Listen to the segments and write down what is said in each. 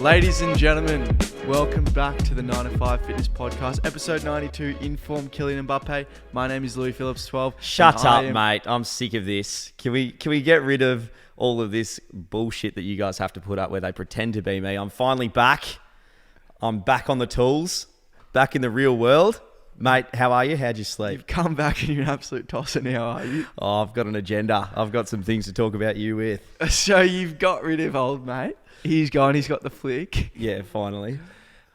Ladies and gentlemen, welcome back to the 9 to 5 Fitness Podcast, episode 92, Inform Kylian Mbappe. My name is Louie Phillips 12. Shut up, mate. I'm sick of this. Can we get rid of all of this bullshit that you guys have to put up where they pretend to be me? I'm finally back. I'm back on the tools, back in the real world. Mate, how are you? How'd you sleep? You've come back and you're an absolute tosser now, are you? Oh, I've got an agenda. I've got some things to talk about you with. So you've got rid of old mate. He's gone. He's got the flick. Yeah, finally.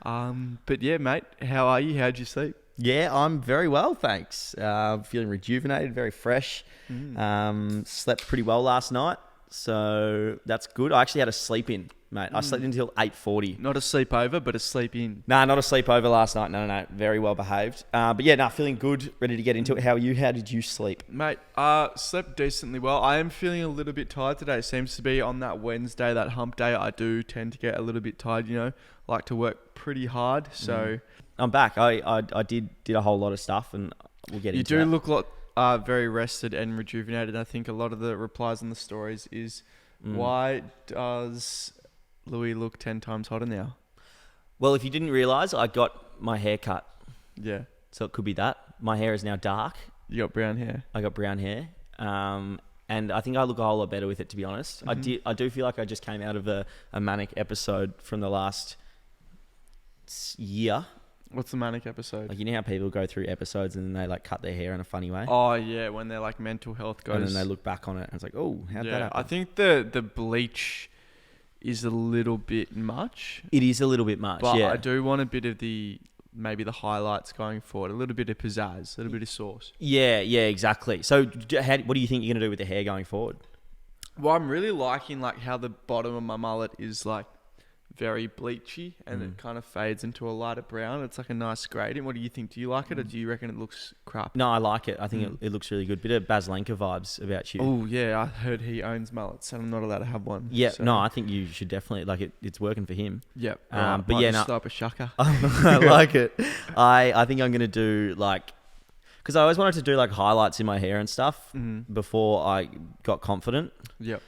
But yeah, mate, how are you? How'd you sleep? Yeah, I'm very well, thanks. Feeling rejuvenated, very fresh. Slept pretty well last night, so that's good. I actually had a sleep in, mate. I slept until 8:40. Not a sleepover, but a sleep in. Nah, not a sleepover last night. No. Very well behaved. But yeah, feeling good, ready to get into it. How are you? How did you sleep? Mate, slept decently well. I am feeling a little bit tired today. Seems to be on that Wednesday, that hump day. I do tend to get a little bit tired, like to work pretty hard. So I'm back. I did a whole lot of stuff, and we'll get into it. You do look very rested and rejuvenated. I think a lot of the replies on the stories is, why does Louie look 10 times hotter now? Well, if you didn't realise, I got my hair cut. Yeah. So it could be that. My hair is now dark. You got brown hair? I got brown hair. And I think I look a whole lot better with it, to be honest. I do feel like I just came out of a manic episode from the last year. What's the manic episode? Like, you know how people go through episodes and then they like cut their hair in a funny way? Oh, yeah, when their like mental health goes. And then they look back on it and it's like, oh, how'd that happen? I think the bleach is a little bit much. It is a little bit much, but yeah. I do want a bit of maybe the highlights going forward, a little bit of pizzazz, a little bit of sauce. Yeah, exactly. So what do you think you're going to do with the hair going forward? Well, I'm really liking like how the bottom of my mullet is like very bleachy and it kind of fades into a lighter brown. It's like a nice gradient. What do you think? Do you like it or do you reckon it looks crap? No, I like it. I think it looks really good. Bit of Baslenka vibes about you. Oh, yeah. I heard he owns mullets and I'm not allowed to have one. Yeah, so. No, I think you should definitely, like it's working for him. Yep. But yeah, start up a shaka. I like it. I think I'm going to do like, because I always wanted to do like highlights in my hair and stuff before I got confident. Yep.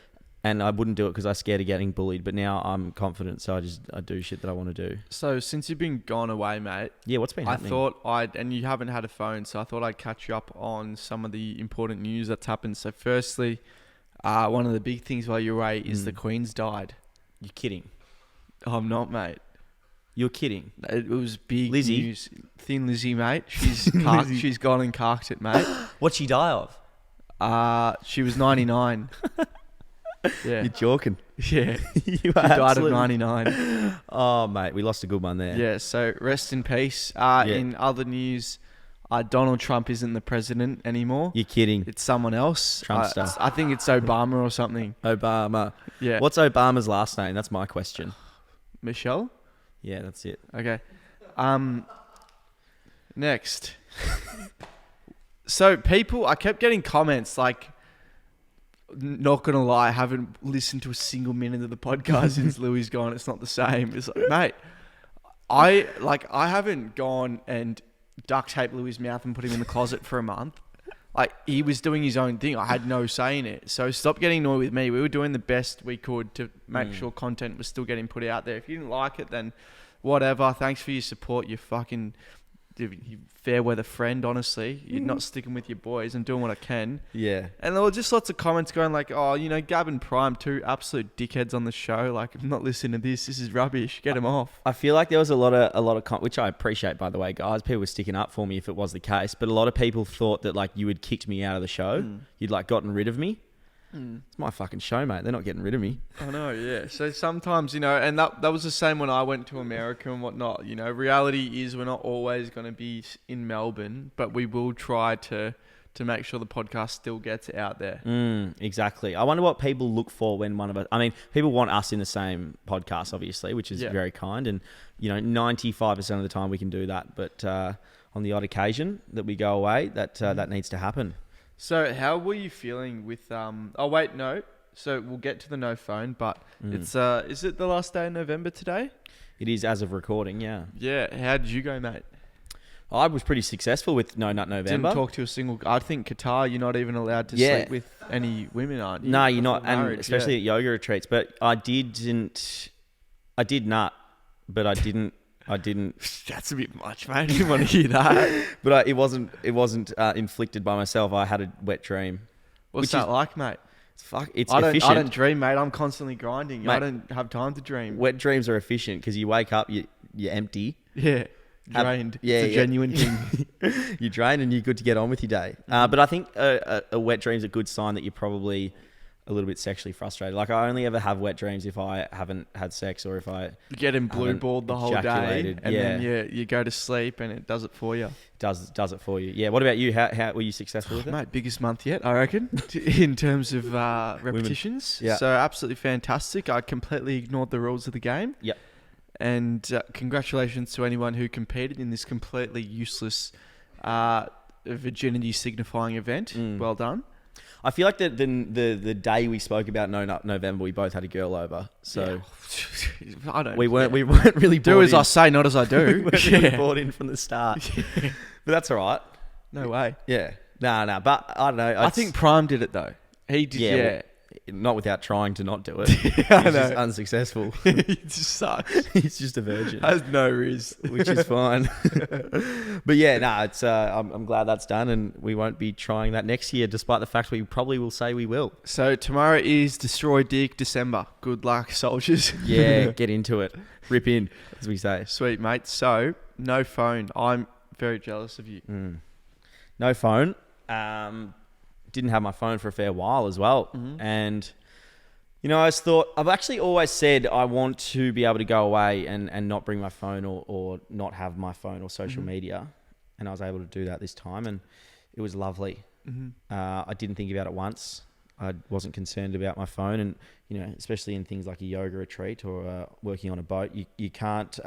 And I wouldn't do it because I was scared of getting bullied. But now I'm confident, so I do shit that I want to do. So since you've been gone away, mate. Yeah, what's been happening? And you haven't had a phone, so I thought I'd catch you up on some of the important news that's happened. So firstly, one of the big things while you're away is the Queen's died. You're kidding. I'm not, mate. You're kidding. It was big Lizzie. news. Thin Lizzie, mate. She's she's gone and carked it, mate. What'd she die of? She was 99. Yeah. You're joking. Yeah. She died of 99. Oh, mate, we lost a good one there. Yeah, so rest in peace. In other news, Donald Trump isn't the president anymore. You're kidding. It's someone else. Trumpster. I think it's Obama or something. Obama. Yeah. What's Obama's last name? That's my question. Michelle? Yeah, that's it. Okay. Next. So I kept getting comments like, not gonna lie, I haven't listened to a single minute of the podcast since Louie's gone. It's not the same. It's like, mate, I haven't gone and duct taped Louie's mouth and put him in the closet for a month. Like, he was doing his own thing. I had no say in it. So stop getting annoyed with me. We were doing the best we could to make sure content was still getting put out there. If you didn't like it, then whatever. Thanks for your support. You fair weather friend, honestly. You're not sticking with your boys and doing what I can. Yeah. And there were just lots of comments going like, oh, Gab and Prime, two absolute dickheads on the show. Like, I'm not listening to this. This is rubbish. Get them off. I feel like there was a lot of which I appreciate, by the way, guys. People were sticking up for me if it was the case. But a lot of people thought that like you had kicked me out of the show. You'd like gotten rid of me. It's my fucking show, mate. They're not getting rid of me. I know, yeah. So sometimes, and that was the same when I went to America and whatnot. Reality is we're not always going to be in Melbourne, but we will try to make sure the podcast still gets out there. Exactly. I wonder what people look for when one of us... I mean, people want us in the same podcast, obviously, which is very kind. And, 95% of the time we can do that. But on the odd occasion that we go away, that needs to happen. So how were you feeling with... Oh, wait, no. So we'll get to the no phone, but it's... is it the last day in November today? It is as of recording, yeah. Yeah. How did you go, mate? I was pretty successful with No Nut November. Didn't talk to a single... I think Qatar, you're not even allowed to sleep with any women, aren't you? No, you're not. And especially at yoga retreats. But I didn't... I did nut, but I didn't. That's a bit much, mate. I didn't want to hear that. But it wasn't inflicted by myself. I had a wet dream. What's that like, mate? It's I efficient. don't dream, mate. I'm constantly grinding. Mate, I don't have time to dream. Wet dreams are efficient because you wake up, you're empty. Yeah. Drained. Yeah, it's a genuine thing. You're drained and you're good to get on with your day. But I think a wet dream's a good sign that you're probably a little bit sexually frustrated. Like, I only ever have wet dreams if I haven't had sex or if I getting blue balled the whole day, and then you go to sleep and it does it for you. Does it for you? Yeah. What about you? How were you successful with it, mate? Biggest month yet, I reckon, in terms of repetitions. Yeah. So absolutely fantastic. I completely ignored the rules of the game. Yep. And congratulations to anyone who competed in this completely useless virginity signifying event. Well done. I feel like the day we spoke about November, we both had a girl over. So I don't. We weren't really do as I say, not as I do. We weren't really bought in from the start. But that's all right. No way. Yeah. No. But I don't know. I think Prime did it though. He did. Yeah. Well, not without trying to not do it. I He's know. just unsuccessful. He just sucks. He's just a virgin. Has no riz. Which is fine. But yeah, no, it's I'm glad that's done, and we won't be trying that next year, despite the fact we probably will say we will. So tomorrow is Destroy Dick December. Good luck, soldiers. Yeah, get into it. Rip in, as we say. Sweet, mate. So, no phone. I'm very jealous of you. No phone. Didn't have my phone for a fair while as well. And, I just thought, I've actually always said I want to be able to go away and not bring my phone or not have my phone or social media. And I was able to do that this time, and it was lovely. I didn't think about it once. I wasn't concerned about my phone, and, especially in things like a yoga retreat or working on a boat, you can't...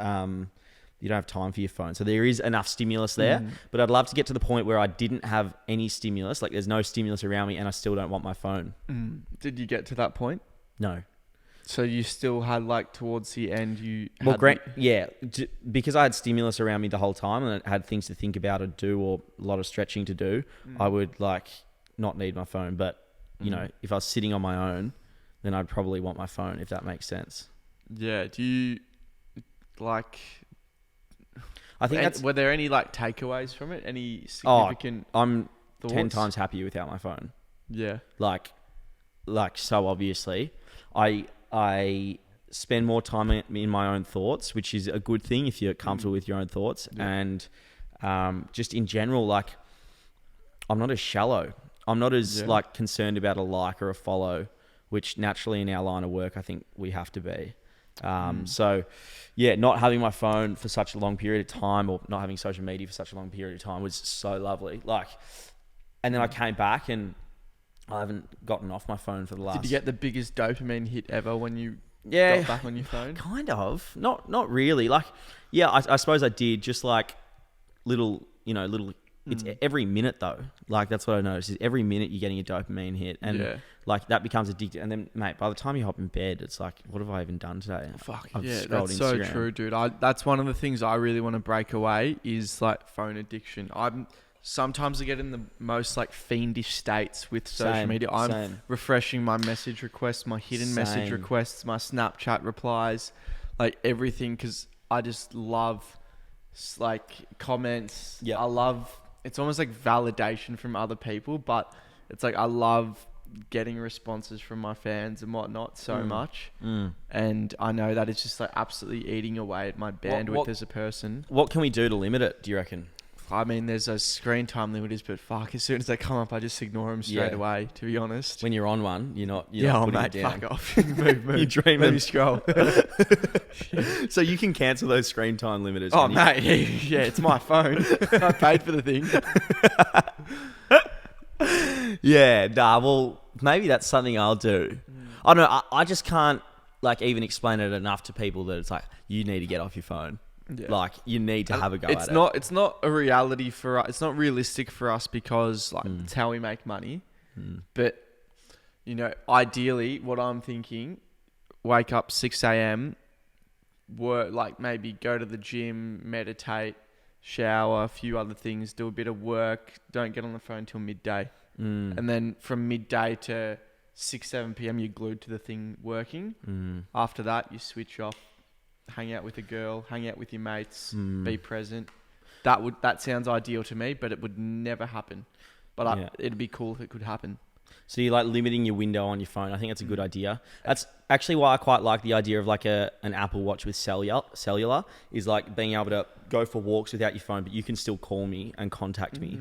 you don't have time for your phone. So there is enough stimulus there, but I'd love to get to the point where I didn't have any stimulus. Like, there's no stimulus around me and I still don't want my phone. Did you get to that point? No. So you still had, like, towards the end, because I had stimulus around me the whole time and I had things to think about or do or a lot of stretching to do, I would, like, not need my phone. But, if I was sitting on my own, then I'd probably want my phone, if that makes sense. Yeah. Do you, like... I think were there any like takeaways from it? Any significant? I'm thoughts? 10 times happier without my phone. Yeah. Like so obviously, I spend more time in my own thoughts, which is a good thing if you're comfortable with your own thoughts. Yeah. And just in general, like, I'm not as shallow. I'm not as like concerned about a like or a follow, which naturally in our line of work, I think we have to be. So yeah, not having my phone for such a long period of time or not having social media for such a long period of time was so lovely. Like, and then I came back and I haven't gotten off my phone for the last... Did you get the biggest dopamine hit ever when you got back on your phone? Kind of. Not really. Like, yeah, I suppose I did. Just like little... It's every minute though. Like, that's what I noticed is every minute you're getting a dopamine hit, and like that becomes addictive. And then, mate, by the time you hop in bed, it's like, what have I even done today? I've that's so true, dude. That's one of the things I really want to break away is like phone addiction. Sometimes I get in the most like fiendish states with social media. I'm refreshing my message requests, my hidden message requests, my Snapchat replies, like everything, because I just love like comments. Yeah, I love. It's almost like validation from other people, but it's like I love getting responses from my fans and whatnot so much. And I know that it's just like absolutely eating away at my bandwidth as a person. What can we do to limit it, do you reckon? I mean, there's those screen time limiters, but fuck, as soon as they come up, I just ignore them straight away, to be honest. When you're on one, you're not putting it down. Fuck off. Move. You're dreaming. Let me scroll. So you can cancel those screen time limiters. Oh, mate. Yeah, it's my phone. I paid for the thing. Yeah, well, maybe that's something I'll do. I don't know. I just can't like even explain it enough to people that it's like, you need to get off your phone. Yeah. Like, you need to have a go at it. It's not a reality for us. It's not realistic for us because like it's how we make money. But, ideally what I'm thinking, wake up 6 a.m, work, like maybe go to the gym, meditate, shower, a few other things, do a bit of work, don't get on the phone till midday. And then from midday to 6, 7 p.m, you're glued to the thing working. After that, you switch off hang out with a girl, hang out with your mates, be present. That sounds ideal to me, but it would never happen. But it'd be cool if it could happen. So you're like limiting your window on your phone. I think that's a good idea. That's actually why I quite like the idea of like an Apple Watch with cellular is like being able to go for walks without your phone, but you can still call me and contact me.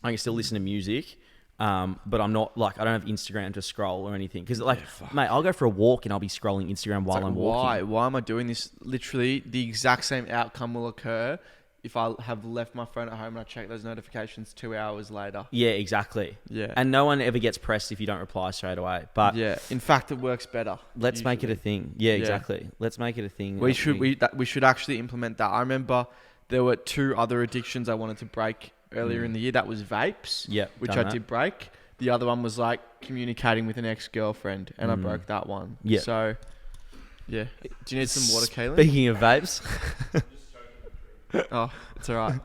I can still listen to music, but I'm not like, I don't have Instagram to scroll or anything. Because like, mate, I'll go for a walk and I'll be scrolling Instagram while I'm walking. Why am I doing this? Literally, the exact same outcome will occur if I have left my phone at home and I check those notifications 2 hours later. Yeah, exactly. Yeah. And no one ever gets pressed if you don't reply straight away. But yeah, in fact, it works better. Let's make it a thing. Yeah, exactly. Let's make it a thing. We should actually implement that. I remember there were 2 other addictions I wanted to break earlier in the year. That was vapes, which I did break. The other one was like communicating with an ex-girlfriend, and I broke that one. Yeah. So, yeah. Do you need some water, Kaylin? Speaking of vapes. Oh, it's all right.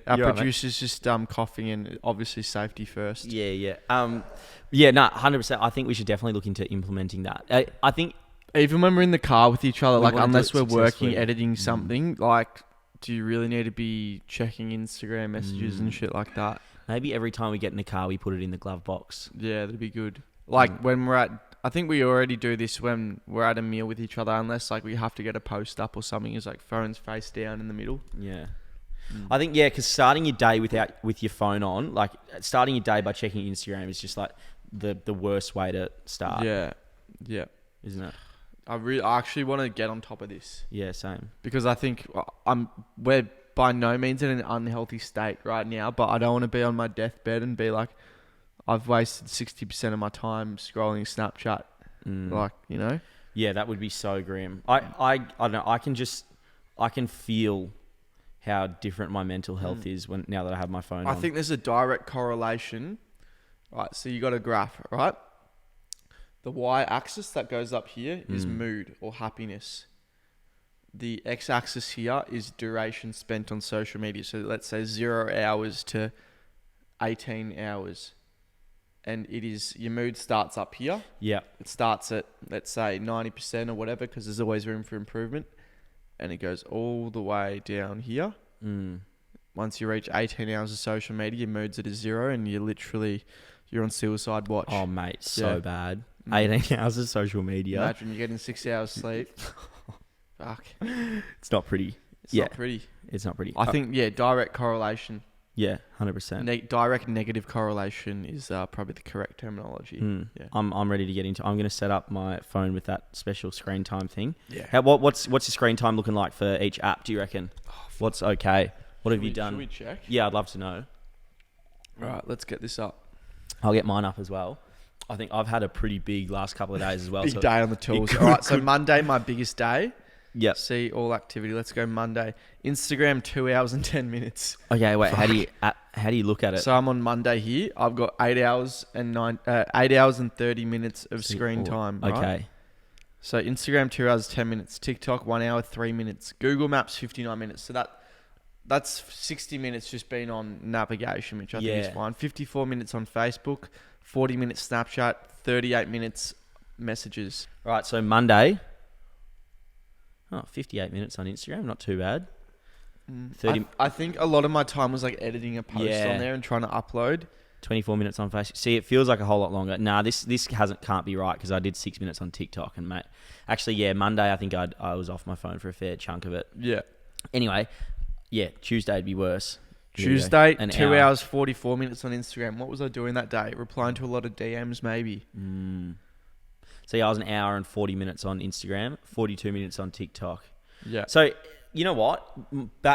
Our producer's just coughing, and obviously safety first. Yeah. No, 100%. I think we should definitely look into implementing that. I think even when we're in the car with each other, like unless we're working, editing something, like, do you really need to be checking Instagram messages and shit like that? Maybe every time we get in the car, we put it in the glove box. Yeah, that'd be good. Like when we're I think we already do this when we're at a meal with each other, unless like we have to get a post up or something. Is like phones face down in the middle. Yeah, I think because starting your day with your phone on, like starting your day by checking Instagram is just like the worst way to start. Yeah, isn't it? I actually want to get on top of this. Yeah, same. Because I think we're by no means in an unhealthy state right now, but I don't want to be on my deathbed and be like, I've wasted 60% of my time scrolling Snapchat. Like, you know? Yeah, that would be so grim. I don't know. I can feel how different my mental health is now that I have my phone on. I think there's a direct correlation. Right, so you got a graph, right? The y-axis that goes up here is mood or happiness. The x-axis here is duration spent on social media. So let's say 0 hours to 18 hours. And it is, your mood starts up here. Yeah. It starts at, let's say, 90% or whatever, because there's always room for improvement. And it goes all the way down here. Once you reach 18 hours of social media, your mood's at a 0 and you're on suicide watch. Oh, mate, so bad. 18 hours of social media. Imagine you're getting 6 hours sleep. Fuck. It's not pretty. It's not pretty. It's not pretty. I think, direct correlation. Yeah, 100%. Direct negative correlation is probably the correct terminology. Yeah. I'm ready to get into. I'm going to set up my phone with that special screen time thing. Yeah. What's your screen time looking like for each app? Do you reckon? What's okay? What have you done? Should we check? Yeah, I'd love to know. All right, let's get this up. I'll get mine up as well. I think I've had a pretty big last couple of days as well. Big day on the tools. All right, so Monday, my biggest day. Yep. See all activity. Let's go Monday. Instagram 2 hours and 10 minutes. Okay, wait. How do you look at it? So I'm on Monday here. I've got 8 hours and 30 minutes of screen time. Right? Okay. So Instagram 2 hours 10 minutes. TikTok 1 hour 3 minutes. Google Maps 59 minutes. So that's 60 minutes just been on navigation, which I think is fine. 54 minutes on Facebook. 40 minutes Snapchat. 38 minutes messages. Right. So Monday. 58 minutes on Instagram, not too bad. 30. I think a lot of my time was like editing a post on there and trying to upload. 24 minutes on Facebook. See, it feels like a whole lot longer. Nah, this can't be right because I did 6 minutes on TikTok and mate. Actually, Monday I think I was off my phone for a fair chunk of it. Yeah. Anyway, Tuesday'd be worse. Tuesday, 2 hours 44 minutes on Instagram. What was I doing that day? Replying to a lot of DMs, maybe. So I was an hour and 40 minutes on Instagram, 42 minutes on TikTok. Yeah. So you know what?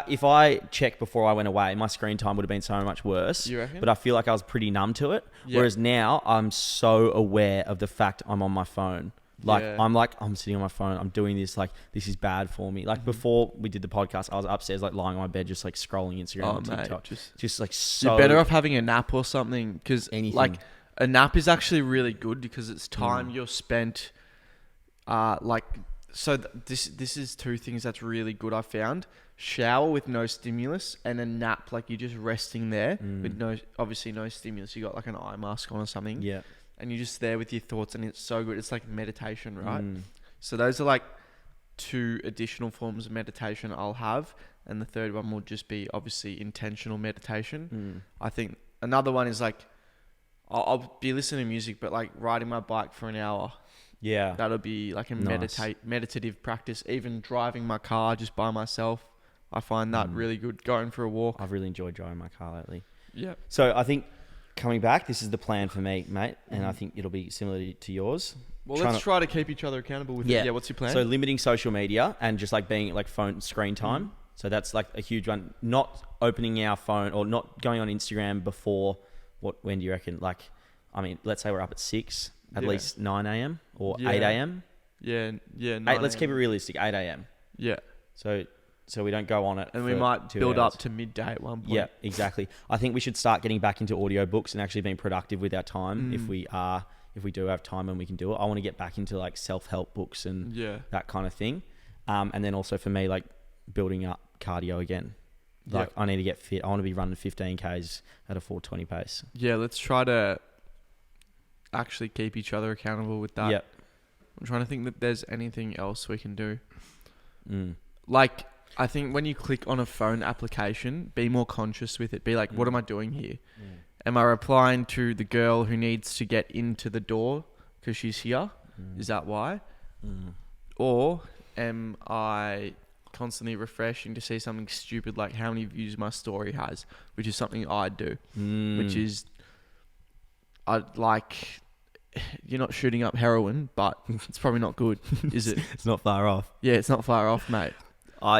If I checked before I went away, my screen time would have been so much worse. You reckon? But I feel like I was pretty numb to it. Yeah. Whereas now I'm so aware of the fact I'm on my phone. I'm sitting on my phone. I'm doing this. Like, this is bad for me. Like, before we did the podcast, I was upstairs, like, lying on my bed, just, like, scrolling Instagram and TikTok. Mate, just, like, so... You're better off having a nap or something. Because, like, a nap is actually really good because it's time you're spent... this is 2 things that's really good, I found. Shower with no stimulus and a nap. Like, you're just resting there with obviously no stimulus. You got, like, an eye mask on or something. Yeah. And you're just there with your thoughts, and it's so good. It's like meditation, right? So those are like 2 additional forms of meditation I'll have, and the third one will just be obviously intentional meditation. I think another one is like I'll be listening to music, but like riding my bike for an hour. Yeah. That'll be like a meditative practice. Even driving my car just by myself, I find that really good. Going for a walk. I've really enjoyed driving my car lately. Yeah. So I think coming back, this is the plan for me, mate, and I think it'll be similar to yours. Well, let's try to keep each other accountable with it. Yeah, what's your plan? So limiting social media and just like being like phone screen time. So that's like a huge one. Not opening our phone or not going on Instagram before when do you reckon? Like, I mean, let's say we're up at 6, at least 9 a.m. or 8 a.m. Yeah. 9 let's keep it realistic, 8 a.m. Yeah. So we don't go on it. And we might build up to midday at one point. Yeah, exactly. I think we should start getting back into audiobooks and actually being productive with our time if we do have time and we can do it. I want to get back into like self-help books and that kind of thing. And then also for me, like building up cardio again. Like I need to get fit. I want to be running 15Ks at a 4:20 pace. Yeah, let's try to actually keep each other accountable with that. Yep. I'm trying to think that there's anything else we can do. Like, I think when you click on a phone application, be more conscious with it. Be like, what am I doing here? Am I replying to the girl who needs to get into the door because she's here? Is that why? Or am I constantly refreshing to see something stupid like how many views my story has, which is something I do, which is you're not shooting up heroin, but it's probably not good, is it? It's not far off. Yeah, it's not far off, mate.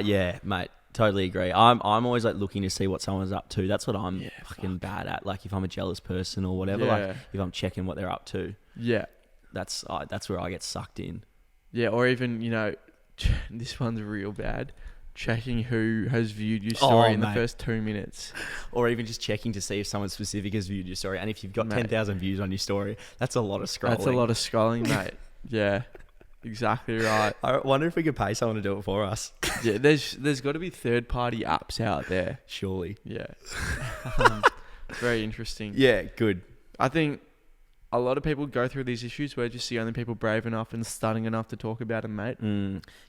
Yeah, mate. Totally agree. I'm always like looking to see what someone's up to. That's what I'm fucking bad at. Like if I'm a jealous person or whatever, like if I'm checking what they're up to. Yeah. That's where I get sucked in. Yeah, or even, this one's real bad. Checking who has viewed your story in the first 2 minutes. Or even just checking to see if someone specific has viewed your story. And if you've got 10,000 views on your story, that's a lot of scrolling. That's a lot of scrolling, mate. Yeah. Exactly right. I wonder if we could pay someone to do it for us. Yeah, there's got to be third-party apps out there. Surely. Yeah. Very interesting. Yeah, good. I think a lot of people go through these issues. We're just the only people brave enough and stunning enough to talk about them, mate.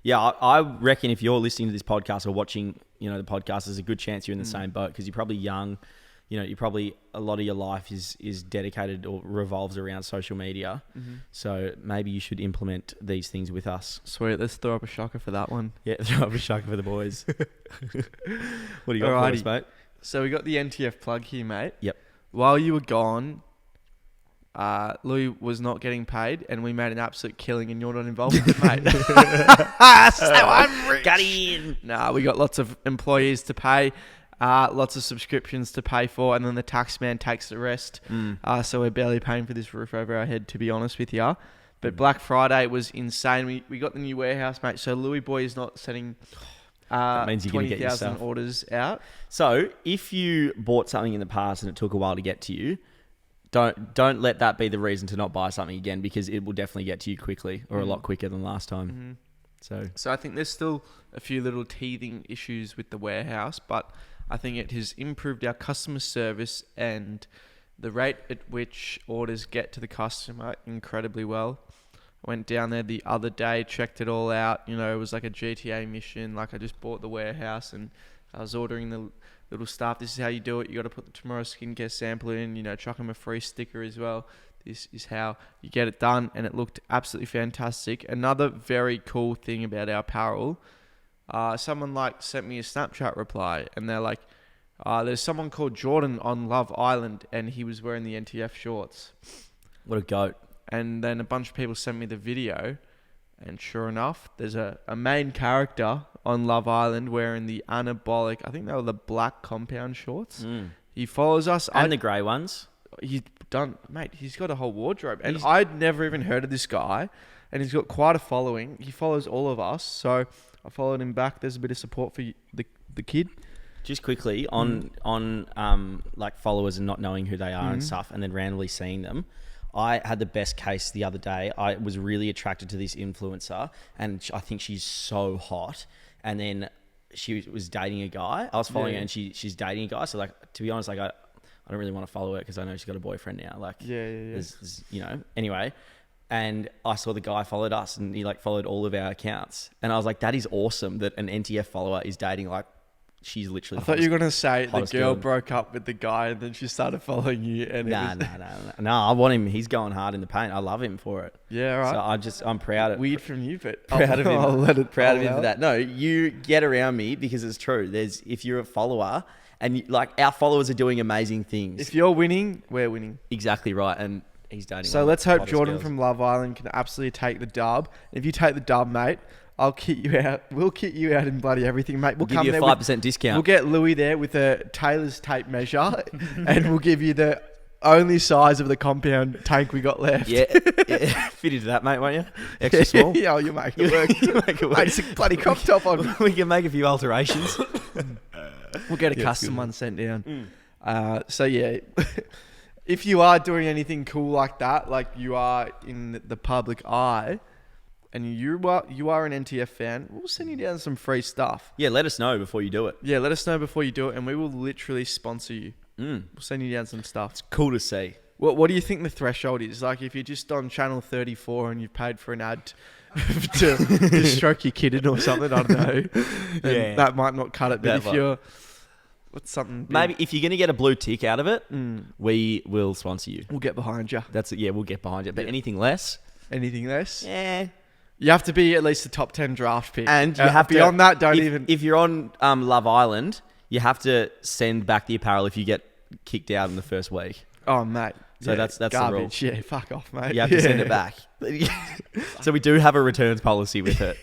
Yeah, I reckon if you're listening to this podcast or watching, the podcast, there's a good chance you're in the same boat because you're probably young. You probably a lot of your life is dedicated or revolves around social media. So maybe you should implement these things with us. Sweet. Let's throw up a shocker for that one. Yeah, throw up a shocker for the boys. What do you got for us, mate? So we got the NTF plug here, mate. Yep. While you were gone, Louie was not getting paid, and we made an absolute killing, and you're not involved with it, mate. So I'm rich. Got in. Nah, we got lots of employees to pay, lots of subscriptions to pay for, and then the tax man takes the rest. So we're barely paying for this roof over our head, to be honest with you. But Black Friday was insane. We got the new warehouse, mate. So Louie Boy is not setting 20,000 orders out. So if you bought something in the past and it took a while to get to you, don't let that be the reason to not buy something again, because it will definitely get to you quickly, or a lot quicker than last time. So I think there's still a few little teething issues with the warehouse, but I think it has improved our customer service and the rate at which orders get to the customer incredibly well. I went down there the other day, checked it all out. It was like a GTA mission. Like I just bought the warehouse and I was ordering the little stuff. This is how you do it. You got to put the Tomorrow Skincare sample in, chuck them a free sticker as well. This is how you get it done. And it looked absolutely fantastic. Another very cool thing about our apparel, someone sent me a Snapchat reply and they're like, there's someone called Jordan on Love Island and he was wearing the NTF shorts. What a goat. And then a bunch of people sent me the video, and sure enough, there's a main character on Love Island wearing the Anabolic, I think they were the black compound shorts. He follows us. And the grey ones. He's got a whole wardrobe. And I'd never even heard of this guy, and he's got quite a following. He follows all of us, so I followed him back. There's a bit of support for the kid. Just quickly, on followers and not knowing who they are and stuff, and then randomly seeing them. I had the best case the other day. I was really attracted to this influencer, and I think she's so hot. And then she was dating a guy. I was following her, and she's dating a guy. So, to be honest, I don't really want to follow her because I know she's got a boyfriend now. There's, anyway, And I saw the guy followed us, and he like followed all of our accounts. And I was like, that is awesome that an NTF follower is dating like, she's literally. I thought you were gonna say the girl girl. broke up with the guy and then she started following you. And No. I want him. He's going hard in the paint. I love him for it. Yeah, right. So I'm proud of. Weird from you, but Proud of him. I'll let it. Proud of him for that. No, you get around me because it's true. If you're a follower and like our followers are doing amazing things. If you're winning, we're winning. Exactly right. And he's dating. So let's hope Jordan from Love Island can absolutely take the dub. If you take the dub, mate, I'll kit you out. We'll kit you out in bloody everything, mate. We'll give you a 5% discount. We'll get Louie there with a Taylor's tape measure, and we'll give you the only size of the compound tank we got left. Yeah. Fit into that, mate, won't you? Extra small. Yeah, you make it work. You make it work. Mate, it's a bloody crop top on. We can make a few alterations. We'll get a custom one sent down. So yeah. If you are doing anything cool like that, like you are in the public eye, and you are an NTF fan, we'll send you down some free stuff. Yeah, let us know before you do it. Yeah, let us know before you do it, and we will literally sponsor you. We'll send you down some stuff. It's cool to see. What do you think the threshold is? Like if you're just on channel 34 and you've paid for an ad to stroke your kitten or something, I don't know. Yeah, that might not cut it. But if you're what's something big? Maybe if you're going to get a blue tick out of it, we will sponsor you. We'll get behind you. That's it. Yeah, we'll get behind you. But anything less? Yeah. You have to be at least a top 10 draft pick. And you have beyond that, if you're on Love Island, you have to send back the apparel if you get kicked out in the first week. Oh, mate. So that's garbage. the rule. Yeah, fuck off, mate. You have to send it back. So we do have a returns policy with it.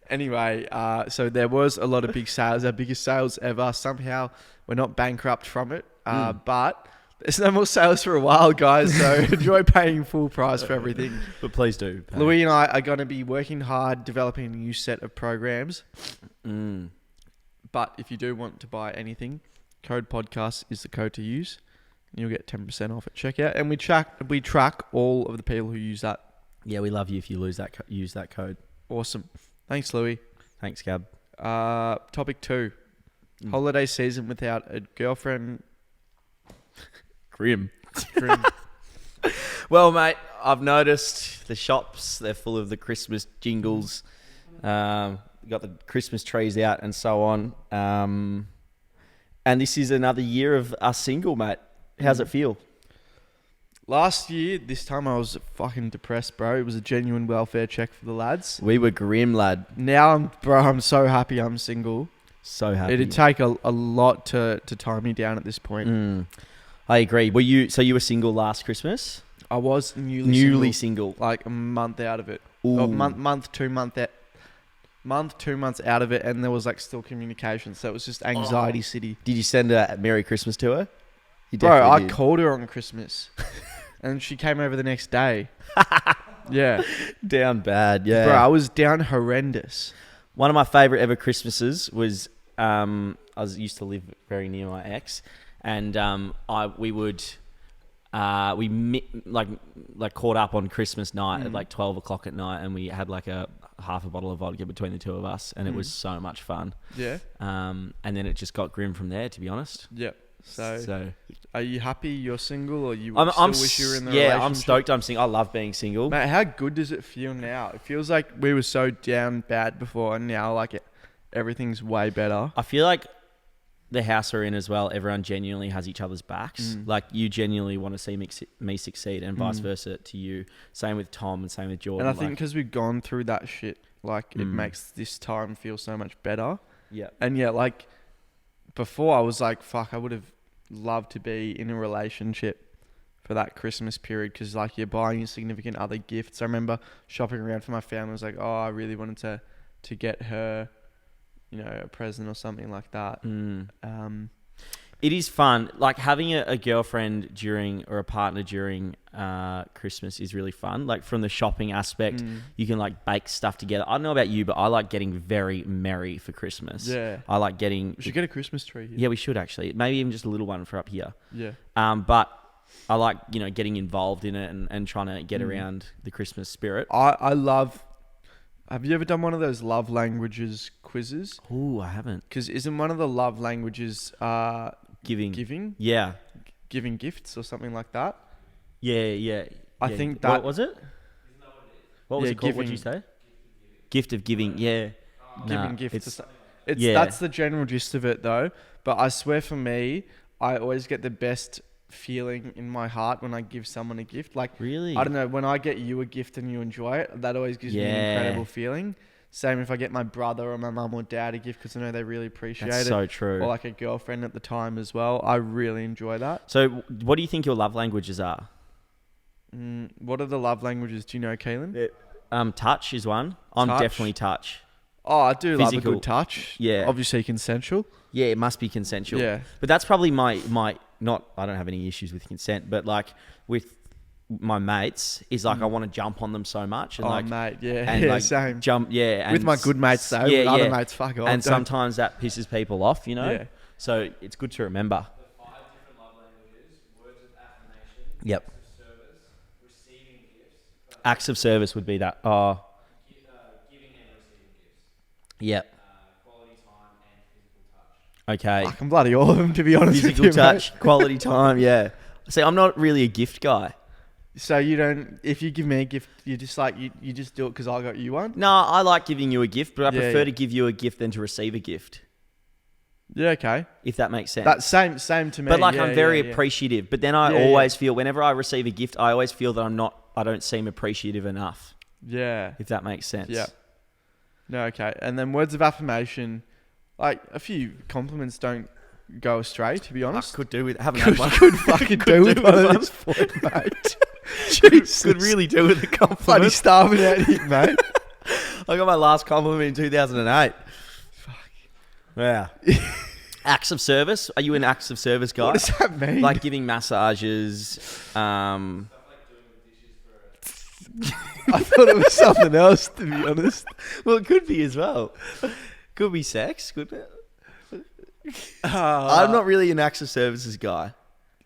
Anyway, so there was a lot of big sales, our biggest sales ever. Somehow we're not bankrupt from it, but there's no more sales for a while, guys. So enjoy paying full price for everything. But please do. Louie and I are going to be working hard developing a new set of programs. But if you do want to buy anything, code podcast is the code to use. You'll get 10% off at checkout. And we track all of the people who use that. Yeah, we love you if you use that code. Awesome. Thanks, Louie. Thanks, Gab. Topic 2. Holiday season without a girlfriend. Grim. Well, mate, I've noticed the shops, they're full of the Christmas jingles. Got the Christmas trees out and so on. And this is another year of us single, mate. How's it feel? Last year, this time I was fucking depressed, bro. It was a genuine welfare check for the lads. We were grim, lad. Now, I'm so happy I'm single. So happy. It'd take a lot to tie me down at this point. I agree. You were single last Christmas? I was newly single. single. Like a month out of it. Oh, month, 2 months out. Month, 2 months out of it, and there was like still communication. So it was just anxiety city. Did you send a Merry Christmas to her? Bro, I called her on Christmas. And she came over the next day. Yeah. Down bad, yeah. Bro, I was down horrendous. One of my favourite ever Christmases was, I used to live very near my ex, and we caught up on Christmas night at like 12 o'clock at night, and we had like a half a bottle of vodka between the two of us, and it was so much fun. Yeah. And then it just got grim from there, to be honest. Yep. So are you happy you're single, or you wish you were in the relationship? Yeah, I'm stoked I'm single. I love being single. Mate, how good does it feel now? It feels like we were so down bad before, and now like everything's way better. I feel like the house we're in as well, everyone genuinely has each other's backs. Like you genuinely want to see me succeed, and vice versa to you. Same with Tom and same with Jordan. And I think because we've gone through that shit, like it makes this time feel so much better. Yeah. And yeah, like before I was like, fuck, I would have loved to be in a relationship for that Christmas period, because like you're buying your significant other gifts. I remember shopping around for my family. I was like, oh, I really wanted to get her, a present or something like that. It is fun. Like having a girlfriend or a partner during Christmas is really fun. Like from the shopping aspect, you can like bake stuff together. I don't know about you, but I like getting very merry for Christmas. Yeah. I like getting... We should get a Christmas tree here. Yeah, we should actually. Maybe even just a little one for up here. Yeah. But I like, getting involved in it and trying to get around the Christmas spirit. I love... Have you ever done one of those love languages quizzes? Ooh, I haven't. Because isn't one of the love languages giving? Yeah. Giving gifts or something like that? Yeah. I think that... What was it? What was Yeah, it called? What did you say? Gift of giving. Yeah. Giving gifts. It's Yeah. That's the general gist of it, though. But I swear, for me, I always get the best feeling in my heart when I give someone a gift. Like, Really? I don't know, when I get you a gift and you enjoy it, that always gives me an incredible feeling. Same if I get my brother or my mum or dad a gift, because I know they really appreciate That's it. so true. Or like a girlfriend at the time as well. I really enjoy that. So, what do you think your love languages are? What are the love languages? Do you know, Kaelin? Touch is one. I'm Touch? definitely touch. Oh, I do love a Physical. good touch. Yeah. Obviously consensual. Yeah, it must be consensual. Yeah. But that's probably my not. I don't have any issues with consent, but like with my mates, is like I want to jump on them so much and Mate, yeah, and yeah, like same. jump, yeah. And With my good mates though, with other mates, fuck off. And sometimes that pisses people off, you know. Yeah. So it's good to remember. The 5 different love languages: words of affirmation, Yep. acts of service, receiving gifts, Acts of service would be that. giving and receiving gifts, Yep. quality time, and physical touch. Okay. Fuck, I'm bloody all of them, to be honest Physical with you, touch, mate. quality time. Yeah. See, I'm not really a gift guy. So you don't, if you give me a gift, you just like, you just do it because I got you one? No, I like giving you a gift, but I Yeah, prefer yeah. to give you a gift than to receive a gift. Yeah, okay. If that makes sense. That same to me. But like yeah, I'm very yeah. appreciative. But then I Yeah, always feel whenever I receive a gift, I always feel that I don't seem appreciative enough. Yeah. If that makes sense. Yeah. No, okay. And then words of affirmation, like a few compliments don't go astray, to be I honest. could do with haven't had one. Could fucking do with one at this point, mate. Jesus. Could really do with a Bloody compliment. starving out here, mate. I got my last compliment in 2008. Fuck. Yeah. Acts of service. Are you an acts of service guy? What does that mean? Like giving massages. I thought it was something else, to be honest. Well, it could be as well. Could be sex. Couldn't it? I'm not really an acts of services guy.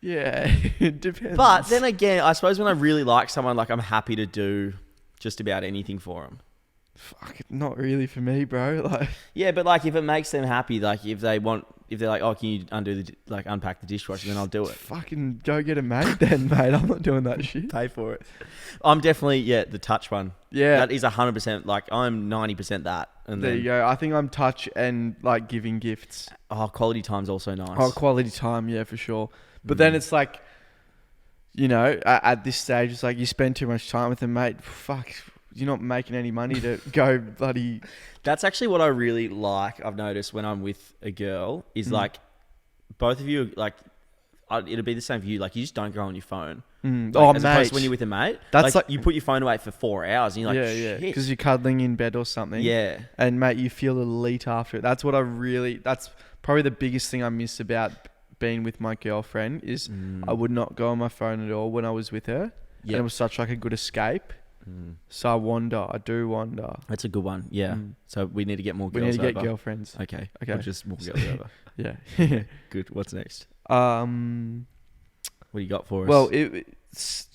Yeah, it depends. But then again, I suppose when I really like someone, like I'm happy to do just about anything for them. Fuck, not really for me, bro. Like, Yeah, but like if it makes them happy, like if they're like, oh, can you unpack the dishwasher, then I'll do it. fucking go get a mate then, mate. I'm not doing that shit. Pay for it. I'm definitely the touch one. Yeah, That is 100%. Like I'm 90% that. And there then you go. I think I'm touch and like giving gifts. quality time's also nice. Oh, quality time, yeah, for sure. But then it's like, you know, at this stage, it's like you spend too much time with them, mate. Fuck, you're not making any money to go bloody. That's actually what I really like. I've noticed when I'm with a girl is like both of you like it'll be the same for you. Like you just don't go on your phone. Oh, As opposed mate. to when you're with a mate, That's like- you put your phone away for 4 hours and you're like, yeah, shit. because you're cuddling in bed or something. Yeah. And mate, you feel elite after it. That's what that's probably the biggest thing I miss about being with my girlfriend is I would not go on my phone at all when I was with her. Yeah. And it was such like a good escape. So I do wander. That's a good one. Yeah. So we need to get more We girls need to get over. girlfriends. Okay. Okay. We'll just more girls over. Yeah. Good. What's next? Well, What do you got for us? it's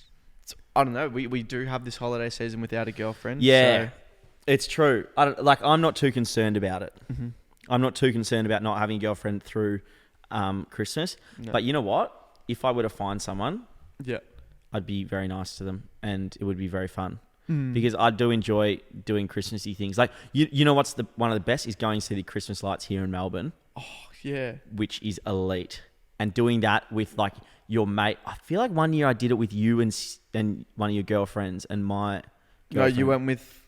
I don't know. We do have this holiday season without a girlfriend. Yeah. So, It's true. I'm not too concerned about it. mm-hmm. I'm not too concerned about not having a girlfriend through Christmas. No. But you know what? If I were to find someone, Yeah. I'd be very nice to them and it would be very fun. Mm. Because I do enjoy doing Christmassy things. Like, you know what's one of the best is going to see the Christmas lights here in Melbourne, Yeah. which is elite. And doing that with like your mate. I feel like one year I did it with you and one of your girlfriends and my girlfriend. No, you went with.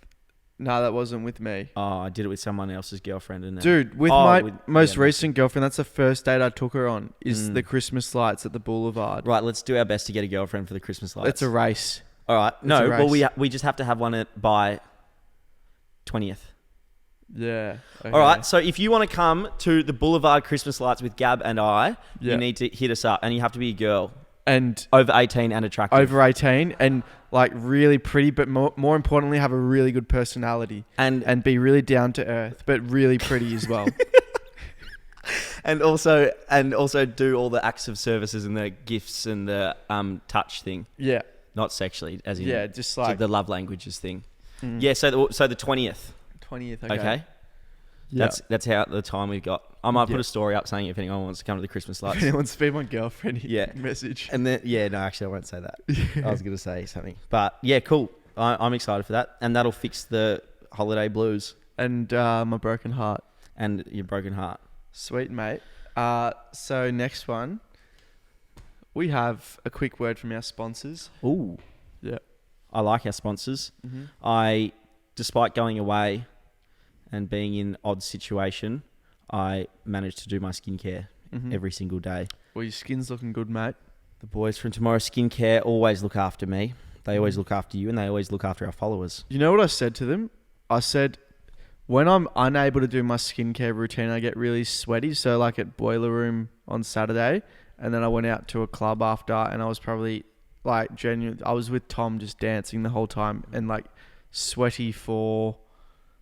No, that wasn't with me. Oh, I did it with someone else's girlfriend. And Dude, with most recent girlfriend, that's the first date I took her on, is the Christmas lights at the Boulevard. Right, let's do our best to get a girlfriend for the Christmas lights. It's a race. All right. a No, well, race. we just have to have one by 20th. Yeah. Okay. All right. So if you want to come to the Boulevard Christmas lights with Gab and I, Yeah. you need to hit us up, and you have to be a girl And over 18 and attractive. over 18 and like really pretty, but more importantly, have a really good personality and and be really down to earth, but really pretty as well. and also do all the acts of services and the gifts and the touch thing, Yeah. not sexually, as in Yeah. Just like the love languages thing. Mm. Yeah. So the 20th. 20th. Okay. Yeah. That's how the time we've got. I might Yeah. put a story up saying if anyone wants to come to the Christmas If lights. anyone to be my girlfriend, Yeah. message. And then, no, actually, I won't say that. I was going to say something. But, yeah, cool. I'm excited for that. And that'll fix the holiday blues And my broken heart. and your broken heart. Sweet, mate. So next one, we have a quick word from our sponsors. Ooh. Yeah. I like our sponsors. Mm-hmm. Despite going away and being in odd situation, I managed to do my skincare every single day. Well, your skin's looking good, mate. The boys from Tomorrow Skincare always look after me. They always look after you, and they always look after our followers. You know what I said to them? I said, when I'm unable to do my skincare routine, I get really sweaty. So like at Boiler Room on Saturday, and then I went out to a club after, and I was probably like genuine. I was with Tom just dancing the whole time and like sweaty for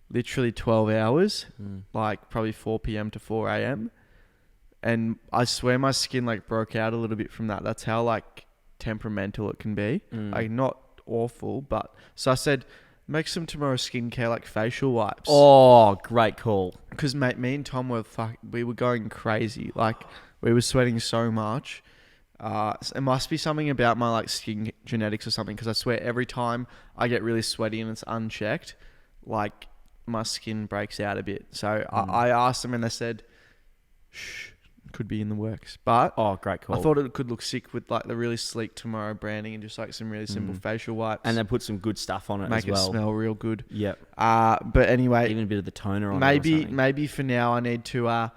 literally 12 hours, like probably 4 p.m. to 4 a.m. And I swear my skin like broke out a little bit from that. That's how like temperamental it can be. Like not awful, but so I said, make some Tomorrow Skincare like facial wipes. Oh, great call. Because mate, me and Tom we were going crazy. Like we were sweating so much. It must be something about my like skin genetics or something. Because I swear every time I get really sweaty and it's unchecked, like my skin breaks out a bit. So I asked them and they said, shh, could be in the works. But Oh, great call. I thought it could look sick with like the really sleek Tomorrow branding and just like some really simple facial wipes. And they put some good stuff on it make as well. it smell real good. Yep. But anyway, Even a bit of the toner on it or something. maybe for now I need to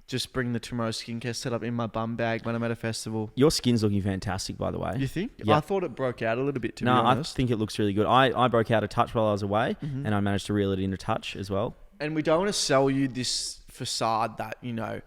just bring the Tomorrow Skincare setup in my bum bag when I'm at a festival. Your skin's looking fantastic, by the way. You think? Yep. I thought it broke out a little bit, to be No, I honest. think it looks really good. I broke out a touch while I was away, and I managed to reel it in a touch as well. And we don't want to sell you this facade that, you know,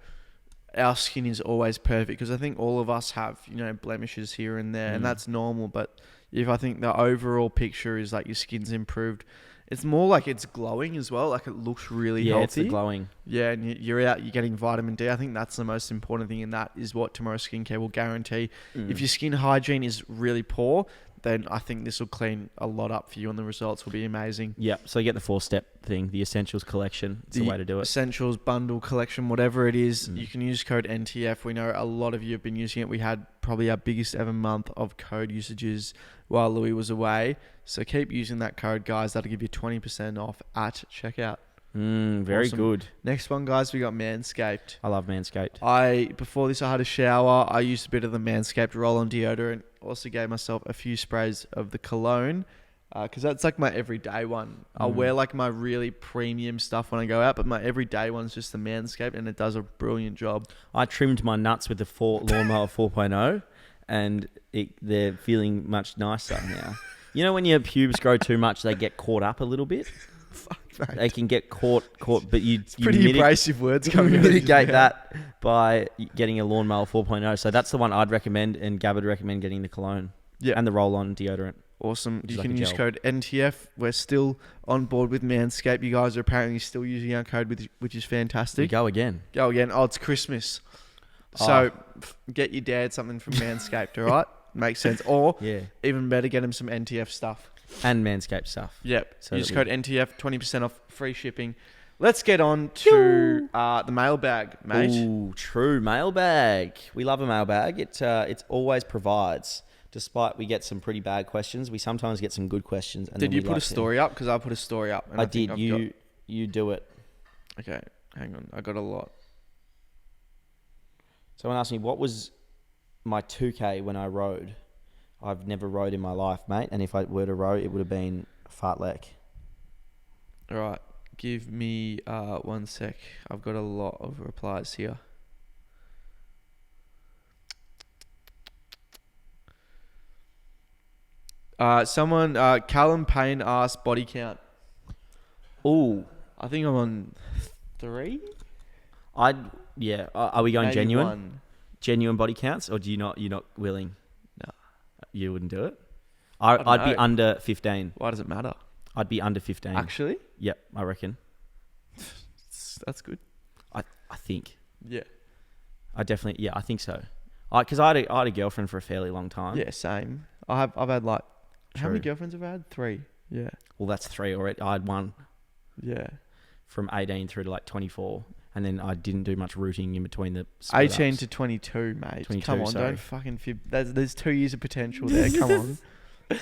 our skin is always perfect, because I think all of us have, you know, blemishes here and there, and that's normal. But if I think the overall picture is like your skin's improved, it's more like it's glowing as well. Like it looks really healthy. It's the glowing. Yeah, and you're out, you're getting vitamin D. I think that's the most important thing, and that is what Tomorrow Skincare will guarantee. If your skin hygiene is really poor, then I think this will clean a lot up for you, and the results will be amazing. Yeah, so you get the 4-step thing, the Essentials collection. It's the way to do it. Essentials bundle collection, whatever it is, you can use code NTF. We know a lot of you have been using it. We had probably our biggest ever month of code usages while Louie was away. So keep using that code, guys. That'll give you 20% off at checkout. Very Awesome. good. Next one, guys, we got Manscaped. I love Manscaped. Before this, I had a shower. I used a bit of the Manscaped roll-on deodorant. Also gave myself a few sprays of the cologne, because that's like my everyday one. I'll wear like my really premium stuff when I go out, but my everyday one's just the Manscaped, and it does a brilliant job. I trimmed my nuts with the Lawnmower 4.0, and they're feeling much nicer now. You know when your pubes grow too much, they get caught up a little bit? Fuck, mate. They can get caught, but you Pretty abrasive words coming out. mitigate that by getting a Lawnmower 4.0. So that's the one I'd recommend, and Gab would recommend getting the cologne. Yeah. And the roll-on deodorant. Awesome. You like can a use gel. code NTF. We're still on board with Manscaped. You guys are apparently still using our code, which is We fantastic. go again. Go again. Oh, it's Christmas. So get your dad something from Manscaped, all right? Makes sense. Or Yeah. even better, get him some NTF stuff. And Manscaped stuff. Yep. So Use that code NTF, 20% off, free shipping. Let's get on to the mailbag, mate. Ooh, true. Mailbag. We love a mailbag. It always provides. Despite we get some pretty bad questions, we sometimes get some good questions. And Did then you we put like a story up? Because I put a story up. And I think did. I've You do it. got... Okay, hang on. I got a lot. Someone asked me, what was my 2K when I rode? I've never rode in my life, mate. And if I were to row, it would have been a fartlek. All right. Give me 1 sec. I've got a lot of replies here. Callum Payne asked body count. Ooh. I think I'm on 3. Yeah. Are we going Maybe genuine? 1. Genuine body counts, or you're not willing? No. You wouldn't do it? don't I'd be know. under 15. Why does it matter? I'd be under 15. Actually, Yep, I reckon. that's good. I think. Yeah. I think so. Because I had a girlfriend for a fairly long time. Yeah, same. I've had like how many True. girlfriends have I had? 3. Yeah. Well, that's 3 already. I had one Yeah. from 18 through to like 24. And then I didn't do much rooting in between the 18 split-ups. to 22, mate. 22, Come on, sorry. don't fucking fib. There's 2 years of potential there. Come on.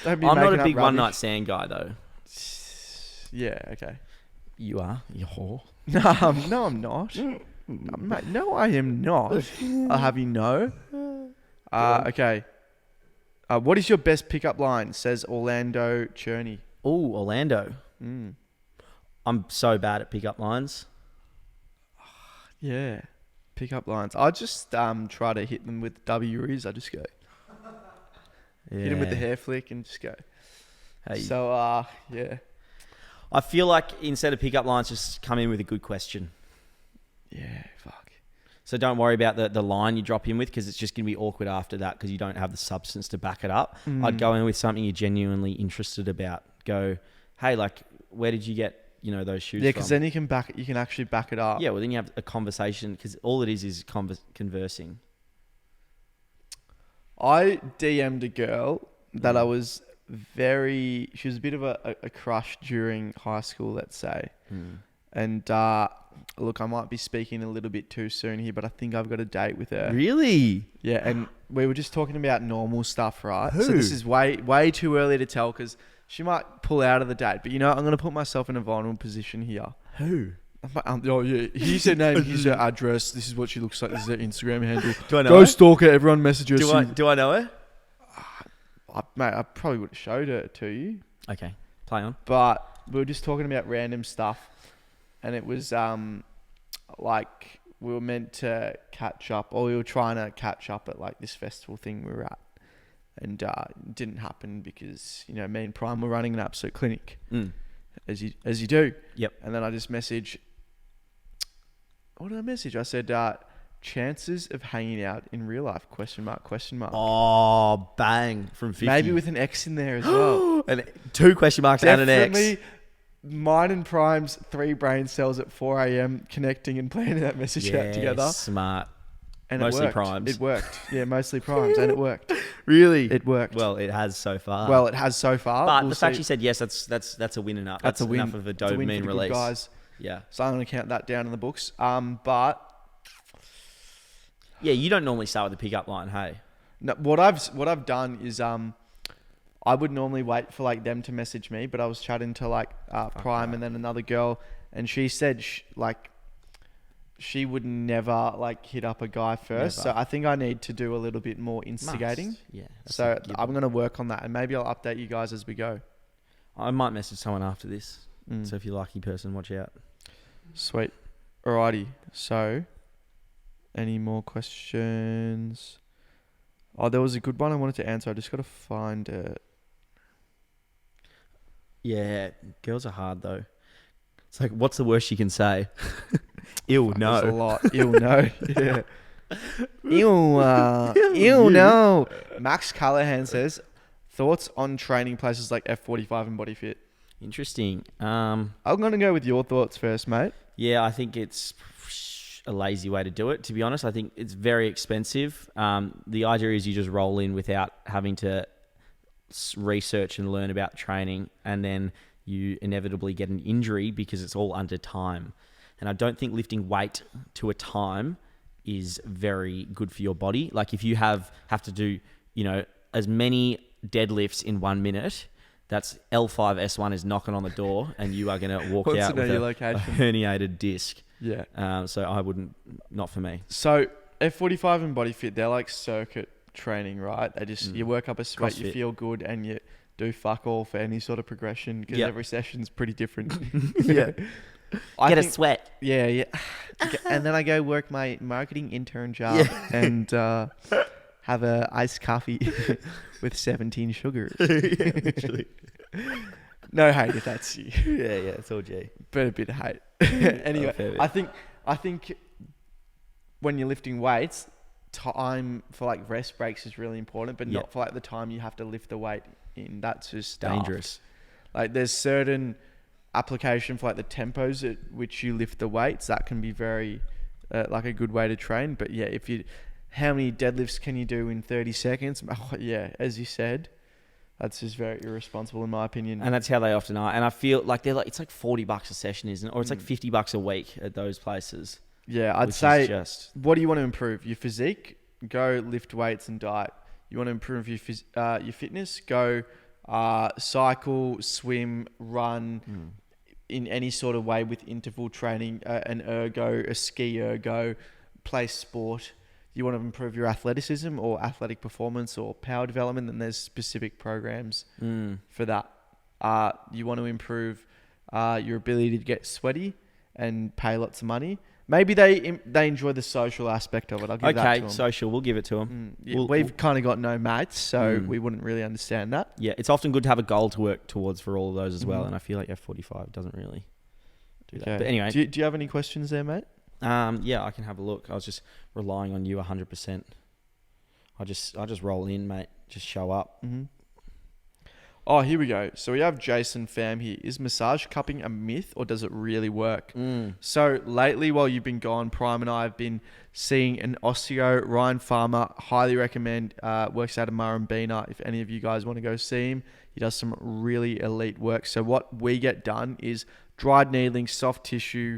Don't be I'm not making a up big rubbish. one night stand guy though. Yeah, okay. You are, you whore. No, I'm not. Mate, no, I am not. I'll have you know. Okay. What is your best pickup line? Says Orlando Cherney. Oh, Orlando. Mm. I'm so bad at pickup lines. Yeah. Pickup lines. I just try to hit them with W-Riz. I just go. Hit him with the hair flick and just go. Hey. So, yeah. I feel like instead of pickup lines, just come in with a good question. Yeah, fuck. So don't worry about the line you drop in with because it's just going to be awkward after that because you don't have the substance to back it up. I'd go in with something you're genuinely interested about. Go, hey, like, where did you get, those shoes Yeah, from? because then you can actually back it up. Yeah, well, then you have a conversation because all it is conversing. I DM'd a girl that I was she was a bit of a crush during high school, let's say. And look, I might be speaking a little bit too soon here, but I think I've got a date with her. Really? Yeah, and we were just talking about normal stuff, right? Who? So this is way too early to tell because she might pull out of the date. But I'm going to put myself in a vulnerable position here. Who? Oh yeah, here's her name, here's her address. This is what she looks like. This is her Instagram handle. Do I know Go her? stalk her. Everyone message her. Do I know her? Mate, I probably would have showed her to you. Okay, play on. But we were just talking about random stuff, and it was like we were meant to catch up, or we were trying to catch up at like this festival thing we were at, and it didn't happen because me and Prime were running an absolute clinic, as you do. Yep. And then I just message. What did I message? I said, chances of hanging out in real life? ? Oh, bang from 50. Maybe with an X in there as well. and 2 question marks and an X. Definitely mine and Prime's 3 brain cells at 4 a.m. connecting and planning that message out together. Smart. And Mostly it worked. Primes. It worked. Yeah, mostly Primes. And it worked. Really? It worked. Well, it has so far. But the fact she said yes, that's a win enough. That's a win. Enough of a It's a win for dopamine the release. good guys. Yeah. So I'm going to count that down in the books. But yeah, you don't normally start with the pickup line, hey? no, what I've done is I would normally wait for like them to message me, but I was chatting to like Prime and then another girl, and she said she would never like hit up a guy first. Never. So I think I need to do a little bit more instigating. Must. Yeah. that's So a given. I'm going to work on that, and maybe I'll update you guys as we go. I might message someone after this. So if you're a lucky person, watch out. Sweet. Alrighty. So, any more questions? Oh, there was a good one I wanted to answer. I just got to find it. Yeah, girls are hard though. It's like, what's the worst you can say? Ew, There's a no. lot. Ew, no. Yeah. Ew, no. Max Callahan says, thoughts on training places like F45 and BodyFit? Interesting. I'm going to go with your thoughts first, mate. Yeah, I think it's a lazy way to do it, to be honest. I think it's very expensive. The idea is you just roll in without having to research and learn about training, and then you inevitably get an injury because it's all under time. And I don't think lifting weight to a time is very good for your body. Like if you have to do, as many deadlifts in 1 minute, that's L5S1 is knocking on the door and you are going to walk Wants out to know with your a location. herniated disc. Yeah. So I wouldn't, not for me. So F45 and BodyFit, they're like circuit training, right? They just, you work up a sweat, you CrossFit. feel good, and you do fuck all for any sort of progression because Yep. every session's pretty different. Yeah. I Get a think- sweat. Yeah. And then I go work my marketing intern job and have a iced coffee with 17 sugars. Literally. No hate if that's you, Yeah, it's all G. but a bit of hate. Anyway, fair bit. I think when you're lifting weights, time for like rest breaks is really important, but not for like the time you have to lift the weight in. That's just daft. Dangerous. Like there's certain application for like the tempos at which you lift the weights that can be very like a good way to train. But yeah, how many deadlifts can you do in 30 seconds? Oh, yeah, as you said, that's just very irresponsible in my opinion. And that's how they often are. And I feel like it's like $40 a session, isn't it? Or it's like $50 a week at those places. Yeah, I'd which say, is just what do you want to improve? Your physique? Go lift weights and diet. You want to improve your fitness? Go cycle, swim, run, in any sort of way with interval training, an ergo, a ski ergo, play sport. You want to improve your athleticism or athletic performance or power development, then there's specific programs for that. You want to improve your ability to get sweaty and pay lots of money. Maybe they enjoy the social aspect of it. I'll give that to them. Social. We'll give it to them. We've kind of got no mates, so we wouldn't really understand that. Yeah, it's often good to have a goal to work towards for all of those as well. And I feel like F45 doesn't really do that. But anyway. Do you have any questions there, mate? Yeah, I can have a look. I was just relying on you 100%. I just roll in, mate. Just show up. Mm-hmm. Oh, here we go. So we have Jason Pham here. Is massage cupping a myth or does it really work? So lately, while you've been gone, Prime and I have been seeing an osteo, Ryan Farmer. Highly recommend. Works out of Murrumbina. If any of you guys want to go see him, he does some really elite work. So what we get done is dried needling, soft tissue,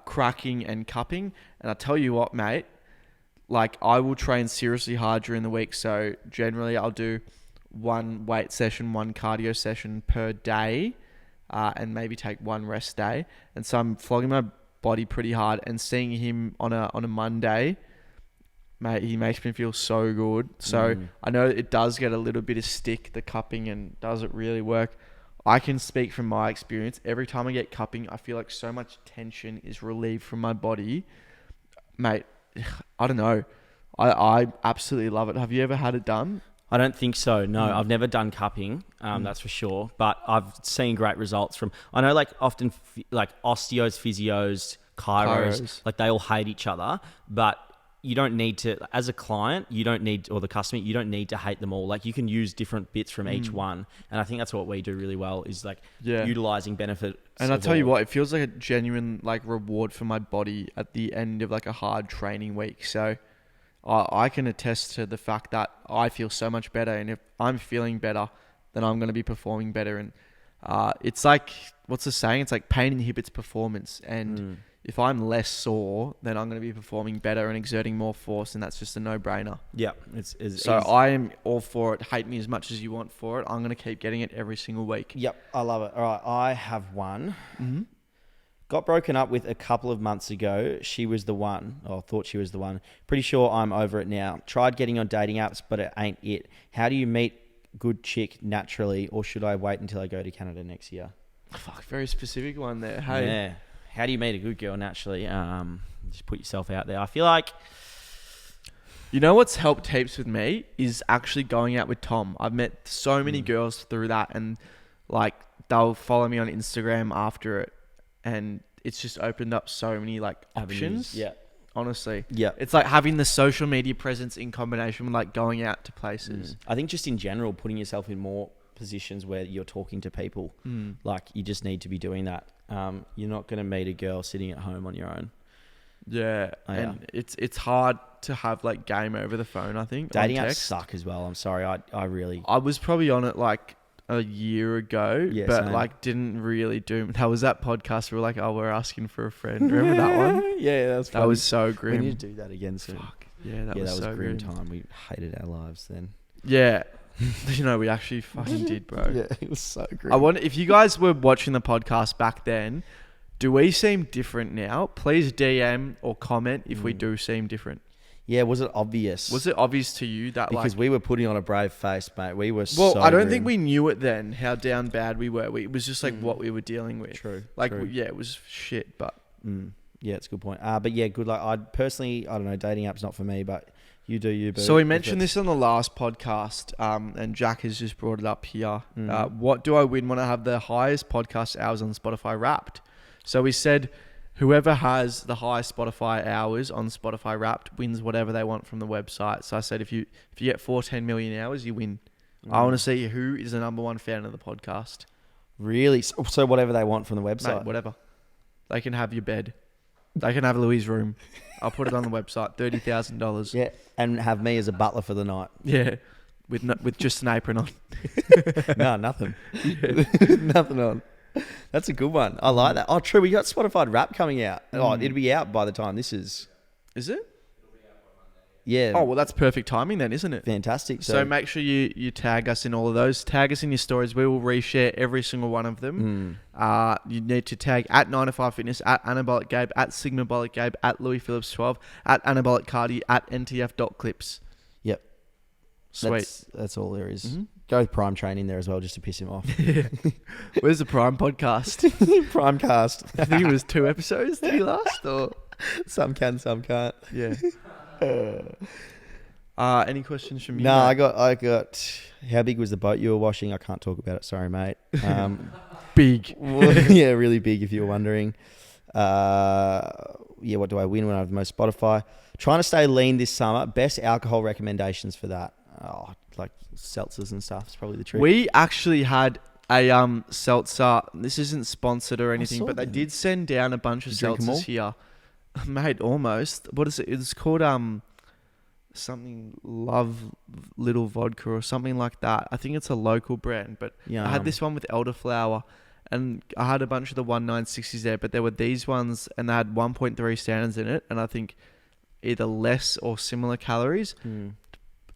cracking and cupping. And I tell you what, mate, like I will train seriously hard during the week. So generally I'll do one weight session, one cardio session per day, and maybe take one rest day. And so I'm flogging my body pretty hard, and seeing him on a Monday, mate, he makes me feel so good. So I know it does get a little bit of stick, the cupping, and does it really work? I can speak from my experience. Every time I get cupping, I feel like so much tension is relieved from my body. Mate, I don't know. I absolutely love it. Have you ever had it done? I don't think so. No, I've never done cupping. That's for sure. But I've seen great results from. I know, like often, like osteos, physios, chiros, like they all hate each other. But you don't need to, as a client, you don't need, or the customer, you don't need to hate them all. Like you can use different bits from each one, and I think that's what we do really well. Is like utilizing benefits. And I tell you what, it feels like a genuine like reward for my body at the end of like a hard training week. So I can attest to the fact that I feel so much better, and if I'm feeling better, then I'm going to be performing better. And it's like, what's the saying? It's like pain inhibits performance. And if I'm less sore, then I'm going to be performing better and exerting more force, and that's just a no-brainer. Yeah. So I am all for it. Hate me as much as you want for it. I'm going to keep getting it every single week. Yep, I love it. All right, I have one. Got broken up with a couple of months ago. She was the one, or thought she was the one. Pretty sure I'm over it now. Tried getting on dating apps, but it ain't it. How do you meet good chick naturally, or should I wait until I go to Canada next year? Fuck, very specific one there. Hey. Yeah. How do you meet a good girl naturally? Just put yourself out there. I feel like... You know what's helped heaps with me is actually going out with Tom. I've met so many girls through that, and like they'll follow me on Instagram after it. And it's just opened up so many like options. Yeah. Honestly. Yeah. It's like having the social media presence in combination with like going out to places. I think just in general, putting yourself in more positions where you're talking to people, like you just need to be doing that. You're not going to meet a girl sitting at home on your own. Yeah. And it's hard to have like game over the phone, I think. Dating apps suck as well. I'm sorry. I was probably on it like a year ago, but same. like didn't really do. That was that podcast where we're like, oh, we're asking for a friend. Remember that one? Yeah, that was so grim. We need to do that again soon. Fuck. Yeah, that was so so grim grim. time. We hated our lives then. Yeah. You know, we actually fucking did, bro. Yeah, it was so grim. I wonder if you guys were watching the podcast back then, do we seem different now? Please DM or comment if we do seem different. Yeah, was it obvious? Was it obvious to you that because we were putting on a brave face, mate. We were I don't grim. think we knew it then how down bad we were. It was just like what we were dealing with. True. Like true. it was shit, but yeah, it's a good point. But yeah, good luck. I don't know, dating apps not for me, but you do you. So we mentioned this on the last podcast, and Jack has just brought it up here. What do I win when I have the highest podcast hours on Spotify Wrapped? So we said whoever has the highest Spotify hours on Spotify Wrapped wins whatever they want from the website. So I said if you get 14 million hours, you win. I want to see who is the number one fan of the podcast. Really? So whatever they want from the website? Mate, whatever. They can have your bed. They can have Louie's room. I'll put it on the website. $30,000. Yeah, and have me as a butler for the night. Yeah, with just an apron on. No, nothing. Nothing on. That's a good one. I like that. Oh, true. We got Spotify Wrapped coming out. Oh, it'll be out by the time this is. Is it? It'll be out by Monday, yeah. Oh, well, that's perfect timing then, isn't it? Fantastic. So make sure you tag us in all of those. Tag us in your stories. We will reshare every single one of them. You need to tag at 9to5 Fitness, at Anabolic Gabe, at Sigmabolic Gabe, at Louie Phillips 12, at Anabolic Cardi, at ntf.clips. Yep. Sweet. That's all there is. Mm-hmm. Go with Prime Training there as well, just to piss him off. Where's the Prime podcast? Primecast. I think it was 2 episodes. Did he last? Or Some can, some can't. yeah. Any questions from you? No, mate? I got. How big was the boat you were washing? I can't talk about it. Sorry, mate. Big. Yeah, really big. If you were wondering. Yeah, what do I win when I have the most Spotify? Trying to stay lean this summer. Best alcohol recommendations for that? Oh, like seltzers and stuff. It's probably the trick. We actually had a seltzer. This isn't sponsored or anything, saw but they them. did send down a bunch of Did you drink 'em all? seltzers here. Mate, almost. What is it? It's called something Love Little Vodka or something like that. I think it's a local brand, but I had this one with elderflower, and I had a bunch of the 1960s there, but there were these ones, and they had 1.3 standards in it, and I think either less or similar calories.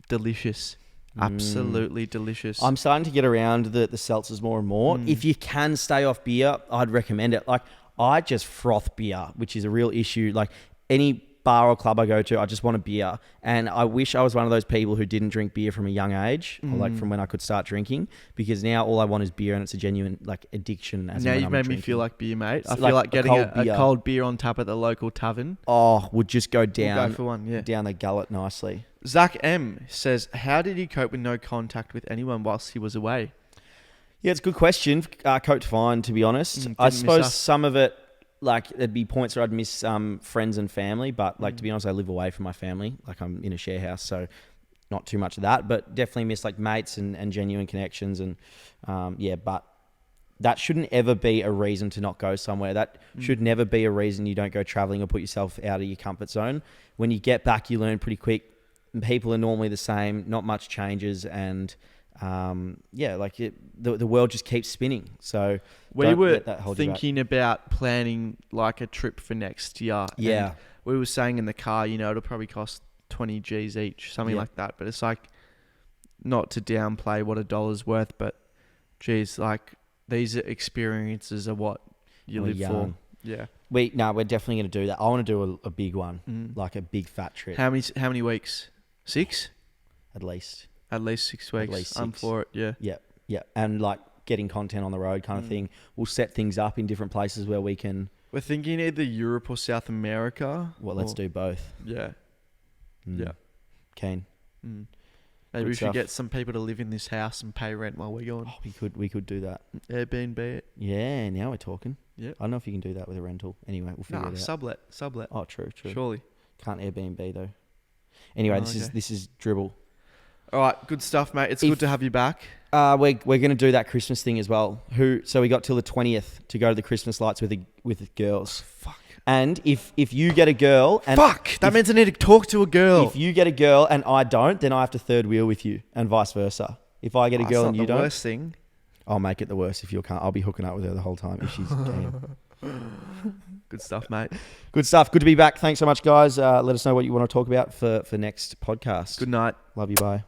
Delicious. Absolutely delicious. I'm starting to get around the seltzers more and more. If you can stay off beer, I'd recommend it. Like, I just froth beer, which is a real issue. Like, any bar or club I go to, I just want a beer. And I wish I was one of those people who didn't drink beer from a young age, or like from when I could start drinking, because now all I want is beer, and it's a genuine like addiction. As now when you've I'm made me drinking. feel like beer, mate. I Like feel like a getting cold a beer. cold beer on tap at the local tavern. Oh, would just go We'll down, go for one, yeah. down the gullet nicely. Zach M says, how did he cope with no contact with anyone whilst he was away? Yeah, it's a good question. Coped fine, to be honest. Didn't I miss suppose us. some of it, like, there'd be points where I'd miss friends and family, but like to be honest, I live away from my family. Like, I'm in a share house, so not too much of that, but definitely miss like mates and genuine connections. And yeah, but that shouldn't ever be a reason to not go somewhere. That should never be a reason you don't go traveling or put yourself out of your comfort zone. When you get back, you learn pretty quick. People are normally the same, not much changes, and yeah, like the world just keeps spinning. So We don't were let that hold you back. thinking about planning like a trip for next year. Yeah. And we were saying in the car, it'll probably cost 20 G's each, something Yeah. like that. But it's like, not to downplay what $1's worth, but geez, like these experiences are what you We're live for. young. Yeah. We're definitely going to do that. I want to do a big one, like a big fat trip, How many weeks? 6? at least. At least 6 weeks. least I'm 6. for it. Yeah. Yeah, and like getting content on the road kind of thing. We'll set things up in different places where we can. We're thinking either Europe or South America. Well, let's or- do both. Yeah. Yeah. Keen. Maybe Good we should stuff. get some people to live in this house and pay rent while we're gone. Oh, we could do that. Airbnb it. Yeah, now we're talking. Yeah. I don't know if you can do that with a rental. Anyway, we'll figure Nah, it out. sublet. Oh, true. Surely. Can't Airbnb though. Anyway, Oh, this is dribble. All right, good stuff, mate. It's good to have you back. We're going to do that Christmas thing as well. So we got till the 20th to go to the Christmas lights with the girls. Fuck. And if you get a girl and That means I need to talk to a girl. if you get a girl and I don't, then I have to third wheel with you, and vice versa. If I get a girl and you That's not the don't, worst thing. I'll make it the worst if you can't. I'll be hooking up with her the whole time if she's keen. Good stuff, mate. Good stuff. Good to be back. Thanks so much, guys. Let us know what you want to talk about for next podcast. Good night. Love you. Bye.